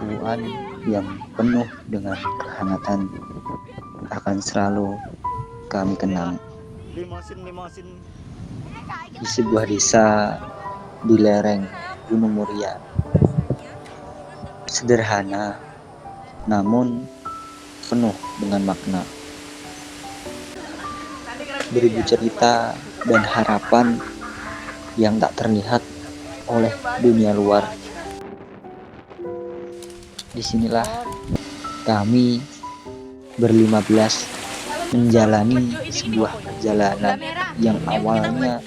Kubuan yang penuh dengan kehangatan akan selalu kami kenang. Di sebuah desa di lereng Gunung Muria, sederhana namun penuh dengan makna. Beribu cerita dan harapan yang tak terlihat oleh dunia luar. Disinilah kami ber-15 menjalani sebuah perjalanan yang awalnya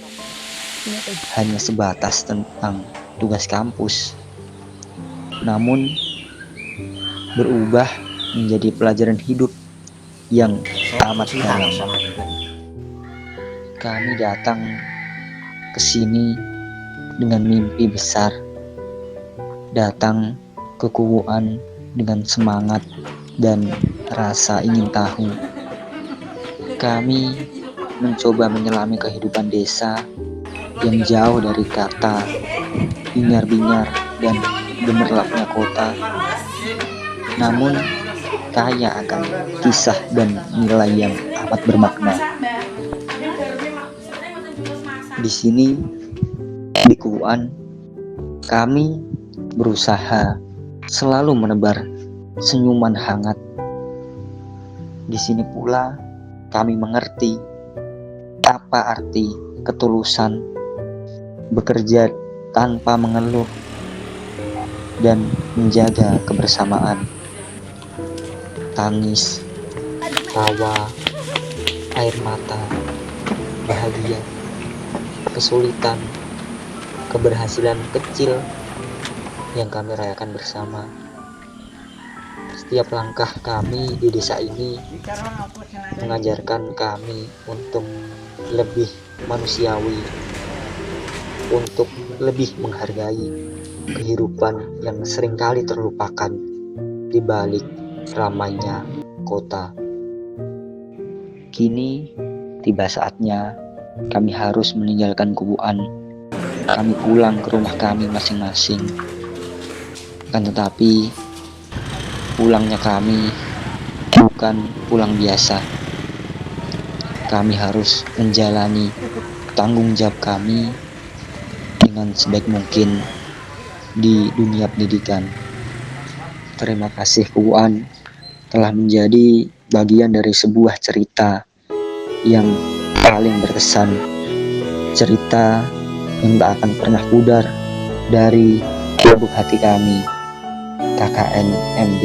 hanya sebatas tentang tugas kampus, namun berubah menjadi pelajaran hidup yang amat dalam. Kami datang ke sini dengan mimpi besar, datang ke Kubuan dengan semangat dan rasa ingin tahu. Kami mencoba menyelami kehidupan desa yang jauh dari kata bingar-bingar dan gemerlapnya kota, namun kaya akan kisah dan nilai yang amat bermakna. Di sini, di Kubuan, kami berusaha selalu menebar senyuman hangat. Di sini pula kami mengerti apa arti ketulusan, bekerja tanpa mengeluh, dan menjaga kebersamaan. Tangis, tawa, air mata, bahagia, kesulitan, keberhasilan kecil yang kami rayakan bersama. Setiap langkah kami di desa ini mengajarkan kami untuk lebih manusiawi, untuk lebih menghargai kehidupan yang seringkali terlupakan di balik ramainya kota. Kini tiba saatnya kami harus meninggalkan Kubuan. Kami pulang ke rumah kami masing-masing. Akan tetapi pulangnya kami bukan pulang biasa. Kami harus menjalani tanggung jawab kami dengan sebaik mungkin di dunia pendidikan. Terima kasih Kubuan telah menjadi bagian dari sebuah cerita yang paling berkesan, cerita yang tak akan pernah pudar dari lubuk hati kami. KKN MB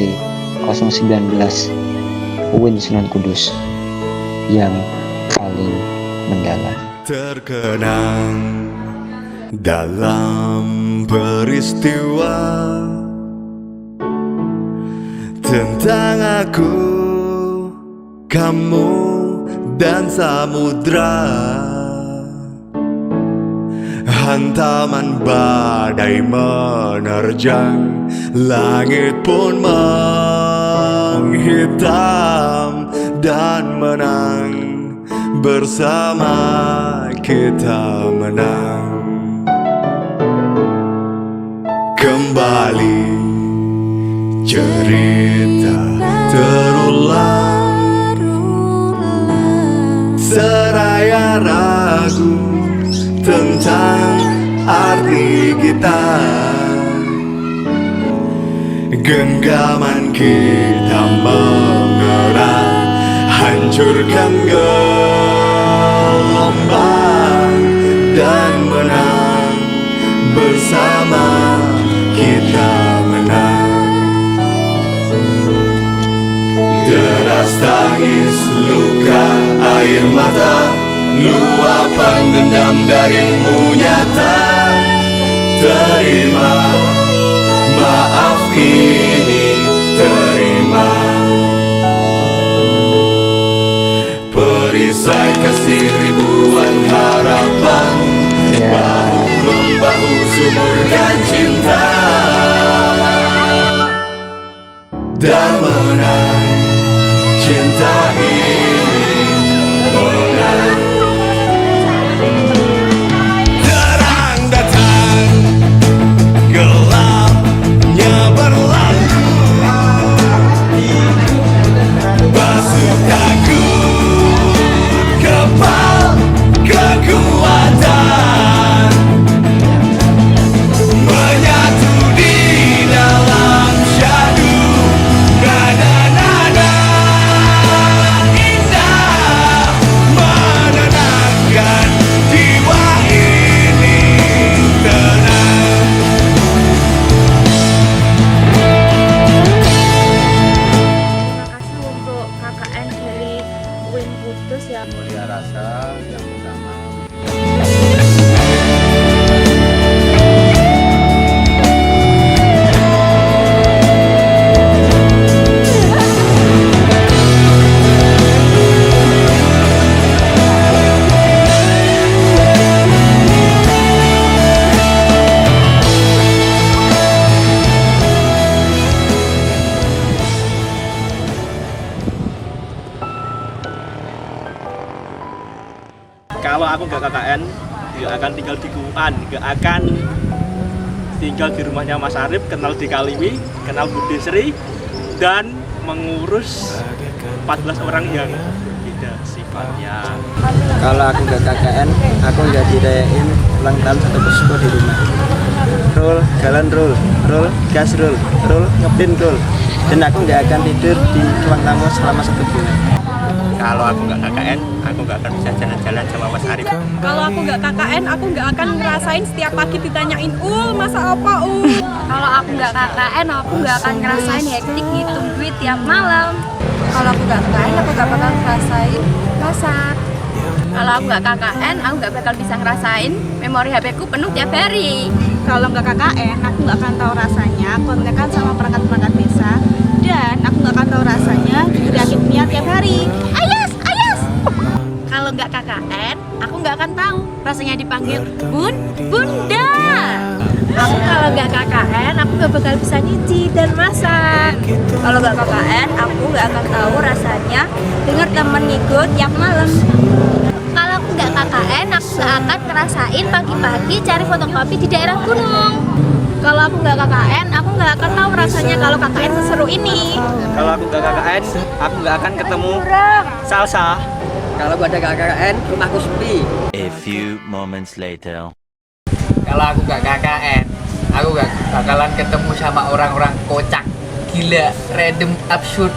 019 UIN Sunan Kudus yang paling mendalam. Terkenang dalam peristiwa tentang aku, kamu, dan samudra. Hantaman badai menerjang, langit pun menghitam, dan menang bersama kita menang. Kembali cerita terulang, seraya ragu tentang arti kita. Genggaman kita mengerang, hancurkan gelombang, dan menang bersama kita menang. Deras tangis, luka, air mata, luapan dendam darimu nyata. Terima maaf ini, terima perisai kasih ribuan harapan, bahu membahu suburkan cinta. cinta ini menang. Terang datang, gelapnya berlalu, basuh takut, kepal kekuatan, menyatu di dalam syahdu nada-nada indah, menenangkan jiwa ini tenang. Terima kasih untuk KKN dari UIN Kudus ya. Mulia rasa yang pertama. Kalau aku nggak KKN, nggak akan tinggal di Kuan, nggak akan tinggal di rumahnya Mas Arif, kenal di Kaliwi, kenal Budi Sri, dan mengurus 14 orang yang berbeda sifatnya. Kalau aku nggak KKN, aku nggak dirayain ulang tahun satu persiko di rumah. Roll, jalan roll, gas roll, ngeblin roll. Dan aku nggak akan tidur di ruang tamu selama 1 bulan. Kalau aku nggak KKN, aku nggak akan bisa jalan-jalan sama Mas Arif. Kalau aku nggak KKN, aku nggak akan ngerasain setiap pagi ditanyain, masa apa, Kalau aku nggak KKN, aku nggak akan ngerasain hektik ngitung duit tiap malam. Kalau aku nggak KKN, aku nggak bakal ngerasain masak. Kalau aku nggak KKN, aku nggak bakal bisa ngerasain memori HP ku penuh tiap hari. Kalau nggak KKN, aku nggak akan tahu rasanya kontekan sama perangkat-perangkat desa. Dan aku nggak akan tahu rasanya teriakin tiap hari. Ayas, ayas. Kalau nggak KKN, aku nggak akan tahu rasanya dipanggil Bun, Bunda. Aku kalau nggak KKN, aku nggak bakal bisa nyuci dan masak. Kalau nggak KKN, aku nggak akan tahu rasanya dengar temen ngigut tiap malam. Kalau aku nggak KKN, aku nggak akan ngerasain pagi-pagi cari fotokopi di daerah gunung. Kalau aku nggak KKN, aku nggak akan tahu rasanya kalau KKN seseru ini. Kalau aku nggak KKN, aku nggak akan ketemu Salsa. Kalau gua ada KKN, rumahku sepi. A few moments later. Kalau aku gak KKN, aku gak bakalan ketemu sama orang-orang kocak, gila, random, absurd.